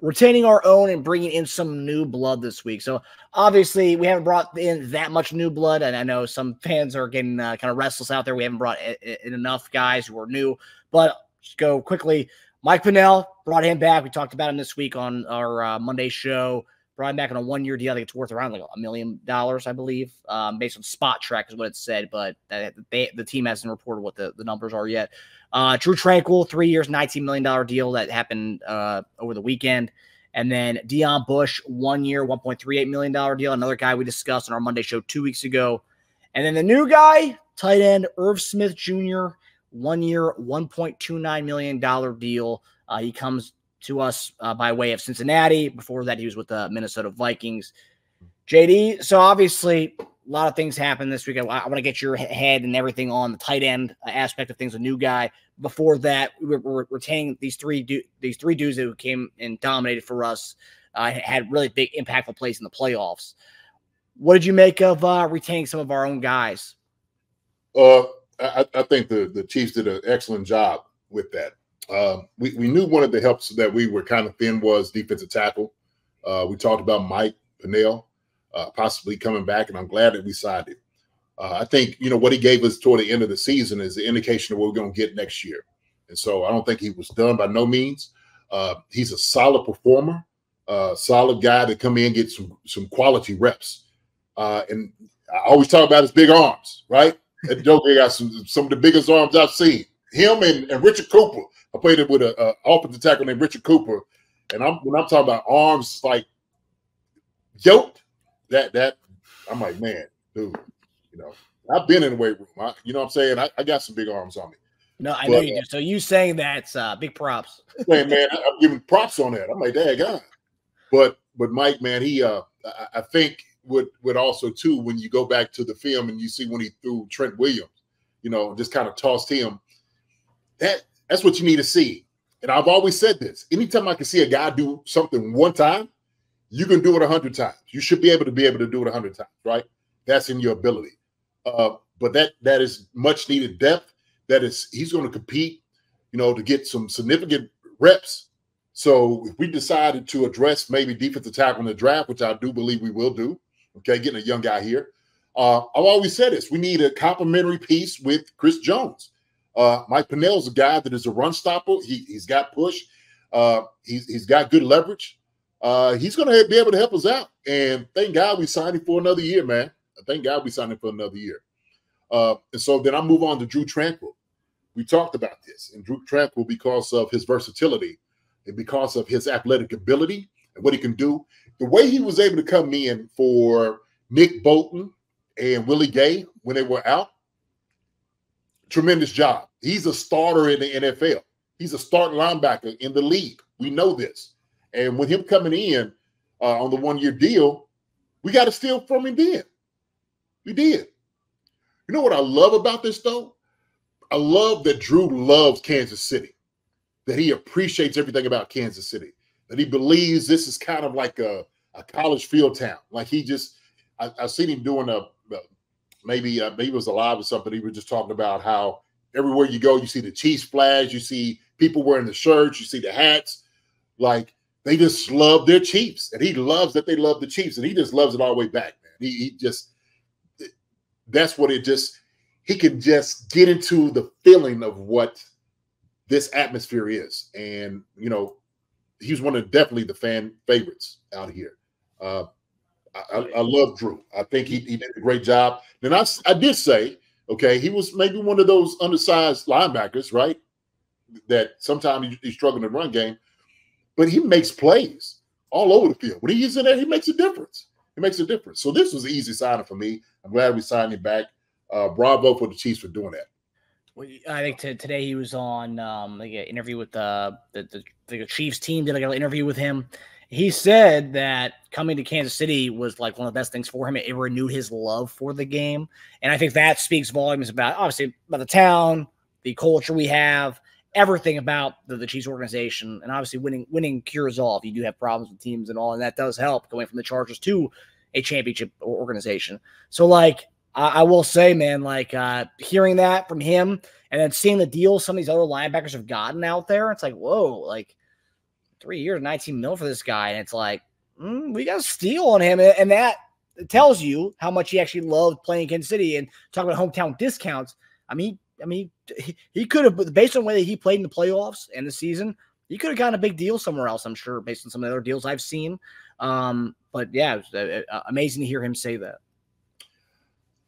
retaining our own and bringing in some new blood this week. So obviously we haven't brought in that much new blood, and I know some fans are getting kind of restless out there. We haven't brought in enough guys who are new, but just go quickly. Mike Pennel, brought him back. We talked about him this week on our Monday show. Brought him back on a 1-year deal. I think it's worth around like $1 million, I believe, based on Spot Track is what it said, but the team hasn't reported what the numbers are yet. Drue Tranquill, 3 years, $19 million deal that happened over the weekend. And then Deon Bush, 1 year, $1.38 million deal. Another guy we discussed on our Monday show 2 weeks ago. And then the new guy, tight end Irv Smith Jr., 1 year, $1.29 million deal. He comes to us by way of Cincinnati. Before that, he was with the Minnesota Vikings. JD, so obviously a lot of things happened this week. I want to get your head and everything on the tight end aspect of things, a new guy. Before that, we're retaining these three dudes who came and dominated for us, had really big, impactful plays in the playoffs. What did you make of retaining some of our own guys? I think the Chiefs did an excellent job with that. We knew one of the helps that we were kind of thin was defensive tackle. We talked about Mike Pennel possibly coming back, and I'm glad that we signed him. I think, what he gave us toward the end of the season is the indication of what we're going to get next year. And so I don't think he was done by no means. He's a solid performer, solid guy to come in and get some quality reps. And I always talk about his big arms, right? That Joker got some of the biggest arms I've seen. Him and Richard Cooper. I played it with an offensive tackle named Richard Cooper. And when I'm talking about arms like yoked, that I'm like, man, dude, I've been in the weight room. You know what I'm saying? I got some big arms on me. No, I know you do. So you saying that's big props. Man, I'm giving props on that. I'm like, dang God. But Mike, man, he I think would also too, when you go back to the film and you see when he threw Trent Williams, just kind of tossed him. That's what you need to see. And I've always said this. Anytime I can see a guy do something one time, you can do it 100 times. You should be able to do it 100 times, right? That's in your ability. But that is much needed depth. He's going to compete, to get some significant reps. So if we decided to address maybe defensive tackle in the draft, which I do believe we will do, okay, getting a young guy here. I've always said this. We need a complementary piece with Chris Jones. Mike Pennel is a guy that is a run stopper. He's got push. He's got good leverage. He's going to be able to help us out. And thank God we signed him for another year, man. Thank God we signed him for another year. And so then I move on to Drue Tranquill. We talked about this. And Drue Tranquill, because of his versatility and because of his athletic ability and what he can do, the way he was able to come in for Nick Bolton and Willie Gay when they were out, tremendous job. He's a starter in the NFL. He's a starting linebacker in the league. We know this. And with him coming in on the 1-year deal, we got to steal from him then. We did. You know what I love about this, though? I love that Drue loves Kansas City, that he appreciates everything about Kansas City, that he believes this is kind of like a college field town. Like I've seen him doing maybe he was alive or something. He was just talking about how everywhere you go, you see the Chiefs flags, you see people wearing the shirts, you see the hats. Like they just love their Chiefs, and he loves that they love the Chiefs, and he just loves it all the way back, man. That's what he can just get into the feeling of what this atmosphere is. And, he's one of definitely the fan favorites out here. I love Drue. I think he did a great job. And I did say, okay, he was maybe one of those undersized linebackers, right? That sometimes he's struggling in the run game, but he makes plays all over the field. When he's in there, he makes a difference. He makes a difference. So this was an easy signing for me. I'm glad we signed him back. Bravo for the Chiefs for doing that. Well, I think today he was on an interview with the Chiefs team. Did an interview with him. He said that coming to Kansas City was like one of the best things for him. It renewed his love for the game. And I think that speaks volumes about, obviously, about the town, the culture we have, everything about the Chiefs organization. And obviously winning cures all if you do have problems with teams and all. And that does help going from the Chargers to a championship organization. So, I will say, man, hearing that from him and then seeing the deal some of these other linebackers have gotten out there, it's like, whoa, 3 years, 19 mil for this guy. And it's like, we got a steal on him. And that tells you how much he actually loved playing in Kansas City. And talking about hometown discounts, I mean, he could have, based on the way that he played in the playoffs and the season, he could have gotten a big deal somewhere else, I'm sure, based on some of the other deals I've seen. But yeah, it was amazing to hear him say that.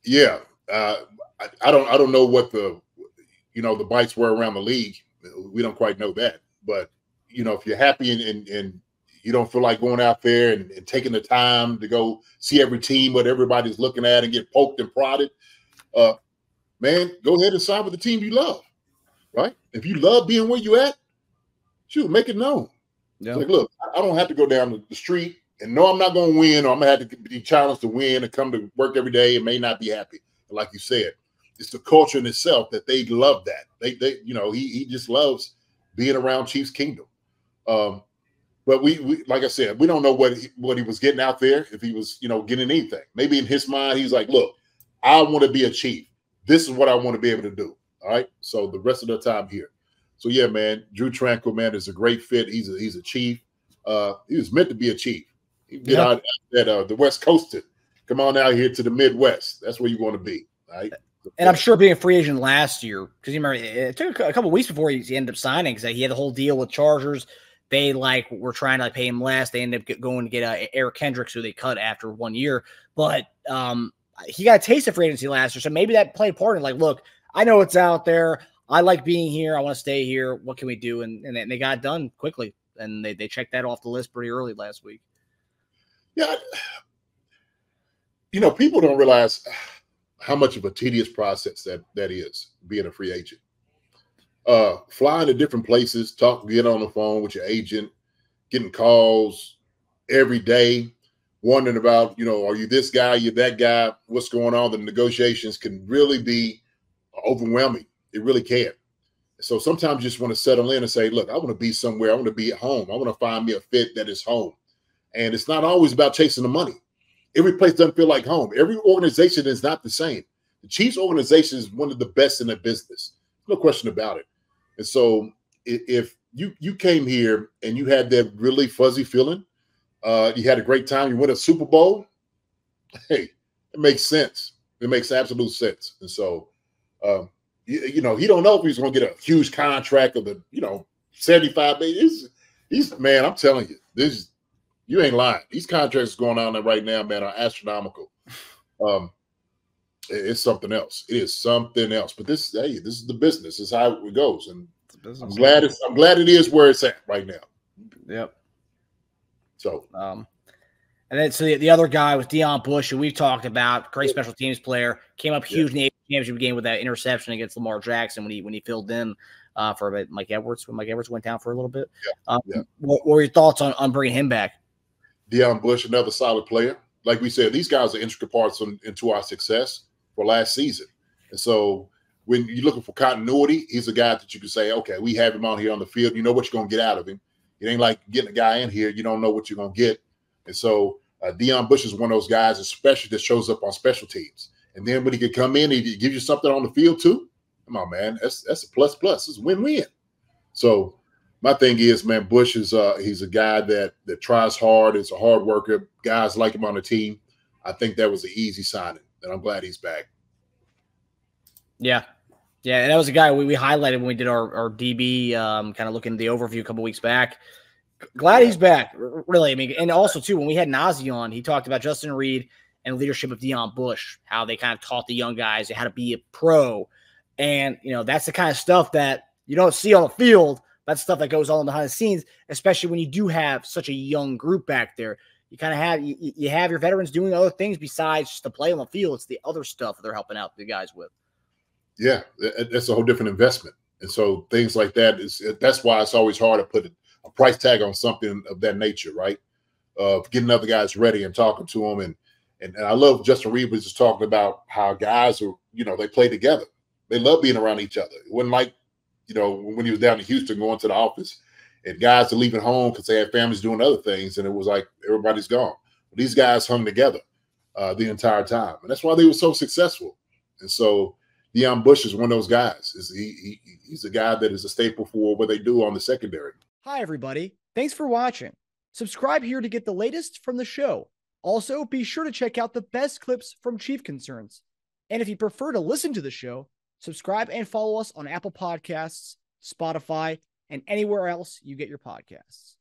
Yeah. I don't know what the bites were around the league. We don't quite know that. But, if you're happy and you don't feel like going out there and taking the time to go see every team, what everybody's looking at and get poked and prodded, man, go ahead and sign with the team you love, right? If you love being where you at, shoot, make it known. Yeah. Like, look, I don't have to go down the street and know I'm not going to win, or I'm going to have to be challenged to win and come to work every day and may not be happy. But like you said, it's the culture in itself that they love that. He just loves being around Chiefs Kingdom. But we like I said, we don't know what he was getting out there, if he was, getting anything. Maybe in his mind, he's like, look, I want to be a Chief. This is what I want to be able to do. All right. So the rest of the time here. So yeah, man, Drue Tranquill, man, is a great fit. He's a Chief. He was meant to be a Chief. He get out at the West Coast. Come on out here to the Midwest. That's where you want to be. All right. And I'm sure being a free agent last year, because you remember it took a couple of weeks before he ended up signing, because he had the whole deal with Chargers. They were trying to pay him less. They ended up going to get Eric Kendricks, who they cut after 1 year. But he got a taste of free agency last year, so maybe that played part in, like, look, I know it's out there. I like being here. I want to stay here. What can we do? And they got it done quickly, and they checked that off the list pretty early last week. Yeah, people don't realize how much of a tedious process that is, being a free agent. Flying to different places, get on the phone with your agent, getting calls every day, wondering about, are you this guy, you that guy, what's going on? The negotiations can really be overwhelming. It really can. So sometimes you just want to settle in and say, look, I want to be somewhere. I want to be at home. I want to find me a fit that is home. And it's not always about chasing the money. Every place doesn't feel like home. Every organization is not the same. The Chiefs organization is one of the best in the business. No question about it. And so if you came here and you had that really fuzzy feeling, you had a great time, you won a Super Bowl, hey, it makes sense. It makes absolute sense. And so, he don't know if he's going to get a huge contract of the, 75 million. He's man, I'm telling you, you ain't lying. These contracts going on there right now, man, are astronomical. It's something else. It is something else. But this is the business. This is how it goes. And I'm glad it is where it's at right now. Yep. So and then the other guy was Deon Bush, who we've talked about, great special teams player, came up huge in the championship game with that interception against Lamar Jackson when he filled in for a bit. Mike Edwards, when Mike Edwards went down for a little bit. What were your thoughts on bringing him back? Deon Bush, another solid player. Like we said, these guys are intricate parts into our success for last season. And so when you're looking for continuity, he's a guy that you can say, okay, we have him out here on the field. You know what you're going to get out of him. It ain't like getting a guy in here. You don't know what you're going to get. And so Deon Bush is one of those guys, especially that shows up on special teams. And then when he can come in, he gives you something on the field too. Come on, man. That's a plus. It's a win-win. So my thing is, man, Bush is he's a guy that tries hard, is a hard worker. Guys like him on the team. I think that was an easy signing, and I'm glad he's back. Yeah. Yeah, and that was a guy we highlighted when we did our DB, kind of looking at the overview a couple weeks back. Glad he's back, really. I mean, and also, too, when we had Nnadi on, he talked about Justin Reid and leadership of Deon Bush, how they kind of taught the young guys how to be a pro. And, that's the kind of stuff that you don't see on the field. That's stuff that goes on behind the scenes, especially when you do have such a young group back there. You kind of have you have your veterans doing other things besides just the play on the field. It's the other stuff they're helping out the guys with. Yeah, that's a whole different investment. And so things like that's why it's always hard to put a price tag on something of that nature, right? Getting other guys ready and talking to them. And I love Justin Reid was just talking about how guys are, they play together. They love being around each other. It wasn't like, when he was down in Houston going to the office and guys are leaving home because they had families doing other things. And it was like everybody's gone. But these guys hung together the entire time. And that's why they were so successful. And so Deon Bush is one of those guys. He's a guy that is a staple for what they do on the secondary. Hi, everybody. Thanks for watching. Subscribe here to get the latest from the show. Also, be sure to check out the best clips from Chief Concerns. And if you prefer to listen to the show, subscribe and follow us on Apple Podcasts, Spotify, and anywhere else you get your podcasts.